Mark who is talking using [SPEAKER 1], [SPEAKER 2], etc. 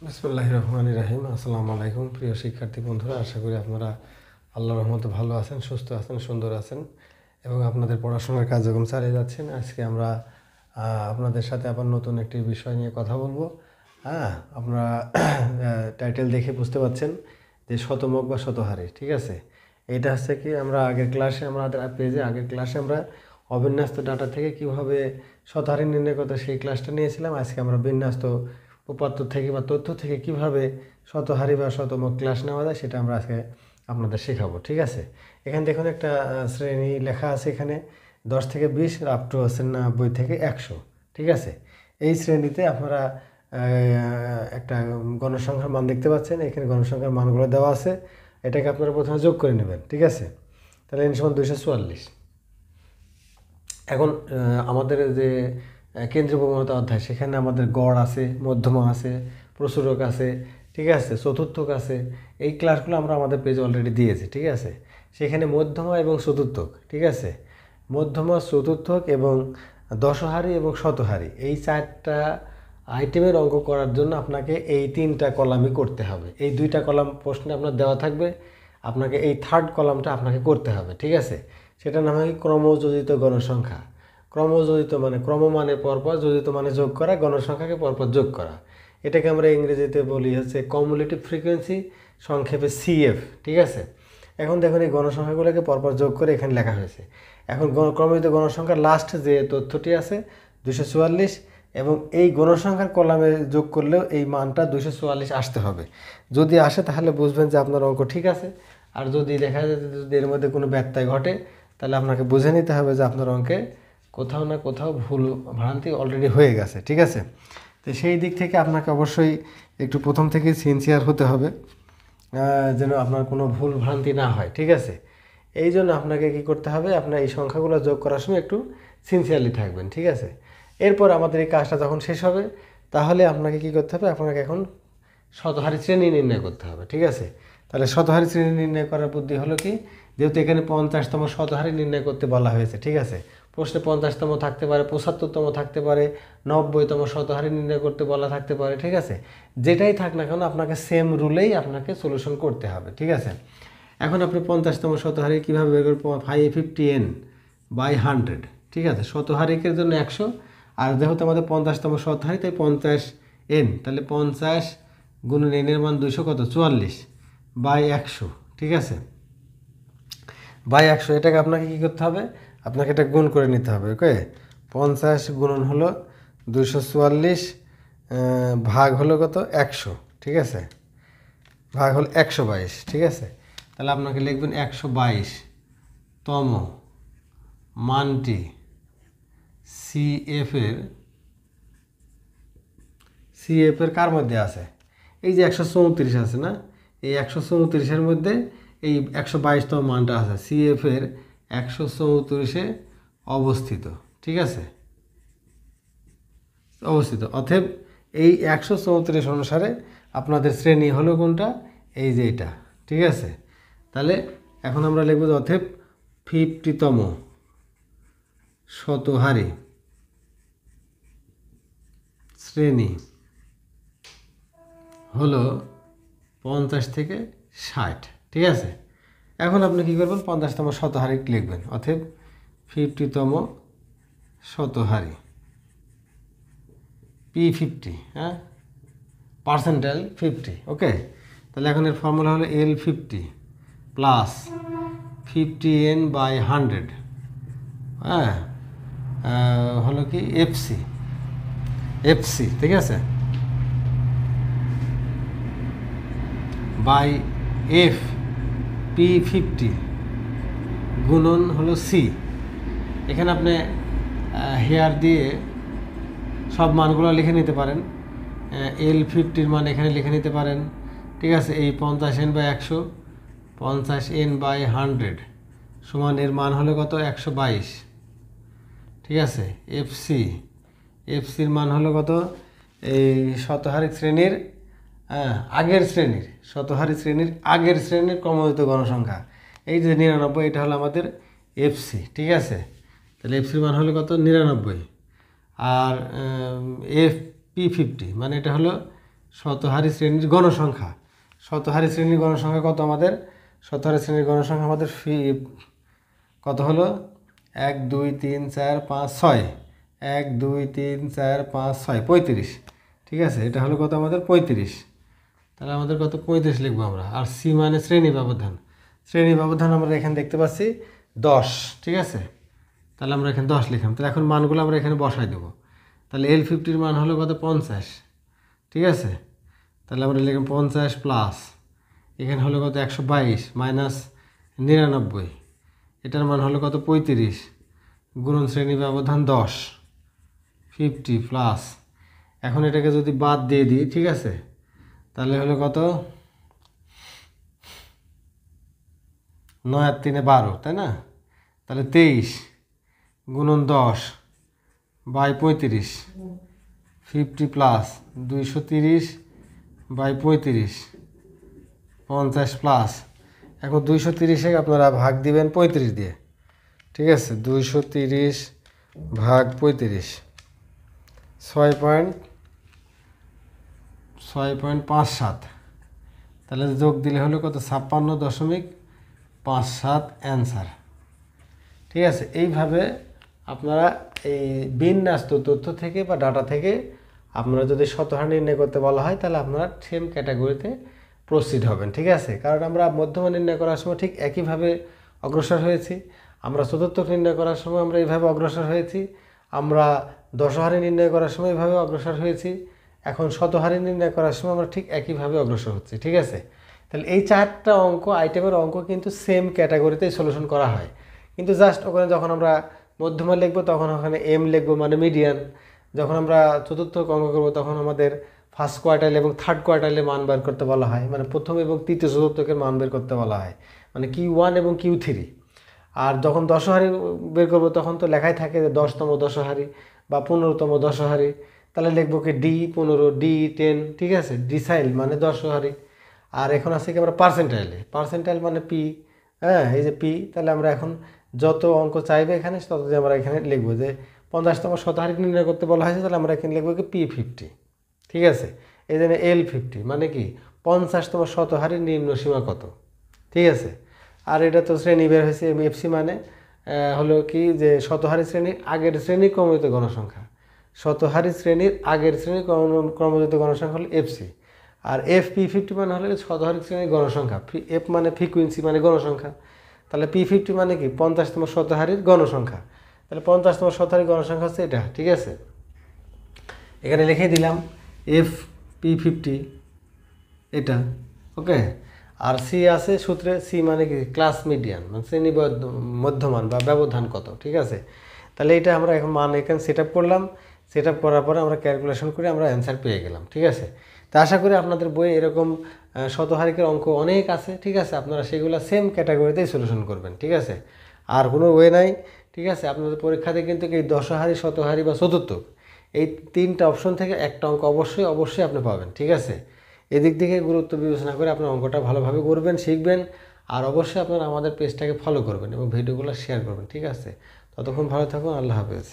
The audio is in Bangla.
[SPEAKER 1] বিসমিল্লাহির রহমানির রহিম। আসসালামু আলাইকুম প্রিয় শিক্ষার্থী বন্ধুরা, আশা করি আপনারা আল্লাহর রহমতে ভালো আছেন, সুস্থ আছেন, সুন্দর আছেন এবং আপনাদের পড়াশোনার কার্যক্রম চালিয়ে যাচ্ছেন। আজকে আমরা আপনাদের সাথে আবার নতুন একটি বিষয় নিয়ে কথা বলবো। আপনারা টাইটেল দেখে বুঝতে পারছেন যে শতমক বা শতহারি, ঠিক আছে। এটা হচ্ছে কি, আমরা আগের ক্লাসে আগের ক্লাসে আমরা অবিন্যস্ত ডাটা থেকে কিভাবে শতহারি নির্ণয় করতে সেই ক্লাসটা নিয়েছিলাম। আজকে আমরা বিন্যস্ত উপাত্ত থেকে বা তথ্য থেকে কিভাবে শতহারি বা শতমক ক্লাস নেওয়া যায় সেটা আমরা আজকে আপনাদের শেখাবো, ঠিক আছে। এখানে দেখুন একটা শ্রেণী লেখা আছে, এখানে 10 থেকে 20 আপ টু 90 থেকে 100, ঠিক আছে। এই শ্রেণীতে আপনারা একটা গণসংখ্যার মান দেখতে পাচ্ছেন, এখানে গণসংখ্যার মানগুলো দেওয়া আছে। এটাকে আপনারা প্রথমে যোগ করে নেবেন, ঠিক আছে। তাহলে n সমান 244। এখন আমাদের যে কেন্দ্রীয় প্রবণতা অধ্যায়, সেখানে আমাদের গড় আছে, মধ্যমা আছে, প্রচুরক আছে, ঠিক আছে, চতুর্থক আছে। এই ক্লাসগুলো আমরা আমাদের পেজে অলরেডি দিয়েছি, ঠিক আছে। সেখানে মধ্যমা এবং চতুর্থক, ঠিক আছে, মধ্যমা, চতুর্থক এবং দশহারি এবং শতহারি, এই 4টা আইটেমের অঙ্ক করার জন্য আপনাকে এই 3টা কলামই করতে হবে। এই 2টা কলাম প্রশ্নে আপনার দেওয়া থাকবে, আপনাকে এই 3rd কলামটা আপনাকে করতে হবে, ঠিক আছে। সেটার নাম হয় ক্রমযোজিত গণসংখ্যা। ক্রমযোজিত মানে ক্রম মানে পরপর, যোজিত মানে যোগ করা, গণসংখ্যাকে পরপর যোগ করা। এটাকে আমরা ইংরেজিতে বলি হচ্ছে কমিউলেটিভ ফ্রিকোয়েন্সি, সংক্ষেপে CF, ঠিক আছে। এখন দেখুন এই গণসংখ্যাগুলোকে পরপর যোগ করে এখানে লেখা হয়েছে। এখন ক্রমযোজিত গণসংখ্যার লাস্ট যে তথ্যটি আছে 244, এবং এই গণসংখ্যার কলামে যোগ করলেও এই মানটা 244 আসতে হবে। যদি আসে তাহলে বুঝবেন যে আপনার অঙ্ক ঠিক আছে, আর যদি দেখা যায় যদি এর মধ্যে কোনো ব্যত্যয় ঘটে তাহলে আপনাকে বুঝে নিতে হবে যে আপনার অঙ্কে কোথাও না কোথাও ভুল ভ্রান্তি অলরেডি হয়ে গেছে, ঠিক আছে। তো সেই দিক থেকে আপনাকে অবশ্যই একটু প্রথম থেকে সিনসিয়ার হতে হবে, যেন আপনার কোনো ভুল ভ্রান্তি না হয়, ঠিক আছে। এই জন্য আপনাকে কী করতে হবে, আপনার এই সংখ্যাগুলো যোগ করার সময় একটু সিনসিয়ারলি থাকবেন, ঠিক আছে। এরপর আমাদের এই কাজটা যখন শেষ হবে তাহলে আপনাকে কী করতে হবে, আপনাকে এখন শতহারি শ্রেণী নির্ণয় করতে হবে, ঠিক আছে। তাহলে শতহারি শ্রেণী নির্ণয় করার বুদ্ধি হলো কি, যেহেতু এখানে 50তম শতহারি নির্ণয় করতে বলা হয়েছে, ঠিক আছে। প্রশ্নে 50তম থাকতে পারে, 75তম থাকতে পারে, 90তম শতহারি নির্ণয় করতে বলা থাকতে পারে, ঠিক আছে। যেটাই থাক না কেন আপনাকে সেম রুলেই আপনাকে সলিউশন করতে হবে, ঠিক আছে। এখন আপনি 50তম শতহারি কীভাবে বের করবেন, 550n/100, ঠিক আছে। শতহারিকের জন্য 100, আর যেহেতু আমাদের 50তম শতহারি তাই 50n, তাহলে 50 গুণন n এর মান 200 কত 44/100, ঠিক আছে, বাই 100। এটাকে আপনাকে কী করতে হবে, আপনাকে এটা গুণ করে নিতে হবে, ওকে। 50 গুণন হলো 244, ভাগ হলো কত 100, ঠিক আছে, ভাগ হলো 122, ঠিক আছে। তাহলে আপনাকে লিখবেন 122তম মানটি CF এর কার মধ্যে আছে, এই যে 134 আছে না, এই 134-এর মধ্যে এই 122তম মানটা আছে, CF এর 134-এ অবস্থিত, ঠিক আছে, অবস্থিত। অতএব এই 134 অনুসারে আপনাদের শ্রেণী হলো কোনটা, এই যে এটা, ঠিক আছে। তাহলে এখন আমরা লিখব অতএব 50তম শতহারি শ্রেণী হলো 50 থেকে 60, ঠিক আছে। এখন আপনি কী করবেন, 50তম শতহারি লিখবেন, অতএব 50তম শতহারি P50, পার্সেন্টাইল 50, ওকে। তাহলে এখন এর ফর্মুলা হলো L50 প্লাস 50n/100, হলো কি FC, ঠিক আছে, বাই F P50 গুণন হলো C। এখানে আপনি হেয়ার দিয়ে সব মানগুলো লিখে নিতে পারেন, L50-র মান এখানে লিখে নিতে পারেন, ঠিক আছে। এই 50n/100, 50n/100 সমান এর মান হলো কত 122, ঠিক আছে। FCর মান হলো কত, এই শতহারি শ্রেণীর শতহারি শ্রেণীর আগের শ্রেণীর ক্রমযুক্ত গণসংখ্যা, এই যে 99, এটা হলো আমাদের FC, ঠিক আছে। তাহলে FCর মান হলো কত 99, আর P50 মানে এটা হলো শতহারী শ্রেণীর গণসংখ্যা। শতহারী শ্রেণীর গণসংখ্যা কত আমাদের? শতহারী শ্রেণীর গণসংখ্যা আমাদের কত হলো? 1 2 3 4 5 6, 1 2 3 4 5 6, 35। ঠিক আছে, এটা হলো কত আমাদের? 35। তাহলে আমাদের কত? 35 লিখবো আমরা। আর সি মানে শ্রেণী ব্যবধান। শ্রেণী ব্যবধান আমরা এখানে দেখতে পাচ্ছি 10। ঠিক আছে, তাহলে আমরা এখানে 10 লিখলাম। তাহলে এখন মানগুলো আমরা এখানে বসাই দেবো। তাহলে L50 মান হলো কত? 50। ঠিক আছে, তাহলে আমরা লিখলাম 50 প্লাস এখানে হলো কত? 122 মাইনাস 99, এটার মান হলো কত? 35 গুণন শ্রেণী ব্যবধান 10, 50 প্লাস এখন এটাকে যদি বাদ দিয়ে দিই, ঠিক আছে, তাহলে হলো কত? 9 আর 3 12, তাই না? তাহলে 23 গুণন 10 বাই 35, 50 প্লাস 230 বাই 35, 50 প্লাস এখন 230-এ আপনারা ভাগ দিবেন 35 দিয়ে। ঠিক আছে, 230 ভাগ 35 6.57। তাহলে যোগ দিলে হলো কত? 56.57 অ্যান্সার। ঠিক আছে, এইভাবে আপনারা এই বিন্যস্ত তথ্য থেকে বা ডাটা থেকে আপনারা যদি শতহার নির্ণয় করতে বলা হয় তাহলে আপনারা সেম ক্যাটাগরিতে প্রসিড হবেন। ঠিক আছে, কারণ আমরা মধ্যমা নির্ণয় করার সময় ঠিক একইভাবে অগ্রসর হয়েছি, আমরা চতুর্থক নির্ণয় করার সময় আমরা এইভাবে অগ্রসর হয়েছি, আমরা দশহারি নির্ণয় করার সময় এইভাবে অগ্রসর হয়েছি, এখন শতহারি নির্ণয় করার সময় আমরা ঠিক একইভাবে অগ্রসর হচ্ছি। ঠিক আছে, তাহলে এই 4টা আইটেমের অঙ্ক কিন্তু সেম ক্যাটাগরিতেই সলিউশন করা হয়, কিন্তু জাস্ট ওখানে যখন আমরা মধ্যমা লিখবো তখন ওখানে এম লিখবো মানে মিডিয়ান, যখন আমরা চতুর্থ অঙ্ক করবো তখন আমাদের ফার্স্ট কোয়ার্টাইল এবং থার্ড কোয়ার্টাইলে মান বের করতে বলা হয়, মানে প্রথম এবং তৃতীয় চতুর্থকের মান বের করতে বলা হয়, মানে Q1 এবং Q3। আর যখন দশহারি বের করবো তখন তো লেখাই থাকে যে 10তম দশহারি বা 15তম দশহারি, তাহলে লিখবো কি D15, D10। ঠিক আছে, ডিসাইল মানে দশহারি। আর এখন আছে কি আমরা পার্সেন্টাইল মানে P, হ্যাঁ এই যে P। তাহলে আমরা এখন যত অঙ্ক চাইবে এখানে তত আমরা এখানে লিখবো যে 50তম শতহারি নির্ণয় করতে বলা হয়েছে, তাহলে আমরা এখানে লিখবো কি P50। ঠিক আছে, এই জন্য L50 মানে কি 50তম শতহারির নিম্ন সীমা কত। ঠিক আছে, আর এটা তো শ্রেণী বের হয়েছে FC মানে হলো কি যে শতহারি শ্রেণীর আগের শ্রেণীর ক্রমযুক্ত গণসংখ্যা, শতহারি শ্রেণীর আগের শ্রেণীর ক্রমযুক্ত গণসংখ্যা হলো FC। আর FP50 মানে হলো শতহারি শ্রেণীর গণসংখ্যা, F মানে ফ্রিকুয়েন্সি মানে গণসংখ্যা, তাহলে P50 মানে কি 50তম শতহারির গণসংখ্যা। তাহলে 50তম শতহারির গণসংখ্যা হচ্ছে এটা। ঠিক আছে, এখানে লিখে দিলাম FP50 এটা, ওকে। আর সি আছে সূত্রে, সি মানে কি ক্লাস মিডিয়ান মানে শ্রেণী মধ্যমান বা ব্যবধান কত। ঠিক আছে, তাহলে এটা আমরা এখন মান এখানে সেট আপ করলাম, সেট আপ করার পরে আমরা ক্যালকুলেশন করে আমরা অ্যান্সার পেয়ে গেলাম। ঠিক আছে, তা আশা করি আপনাদের বইয়ে এরকম শতহারিকের অঙ্ক অনেক আছে। ঠিক আছে, আপনারা সেগুলো সেম ক্যাটাগরিতেই সলিউশন করবেন। ঠিক আছে, আর কোনো ওয়ে নাই। ঠিক আছে, আপনাদের পরীক্ষাতে কিন্তু এই দশহারি, শতহারি বা চতুর্থক এই 3টা অপশন থেকে একটা অঙ্ক অবশ্যই আপনি পাবেন। ঠিক আছে, এদিক থেকে গুরুত্ব বিবেচনা করে আপনার অঙ্কটা ভালোভাবে করবেন, শিখবেন। আর অবশ্যই আপনারা আমাদের পেজটাকে ফলো করবেন এবং ভিডিওগুলো শেয়ার করবেন। ঠিক আছে, ততক্ষণ ভালো থাকুন, আল্লাহ হাফেজ।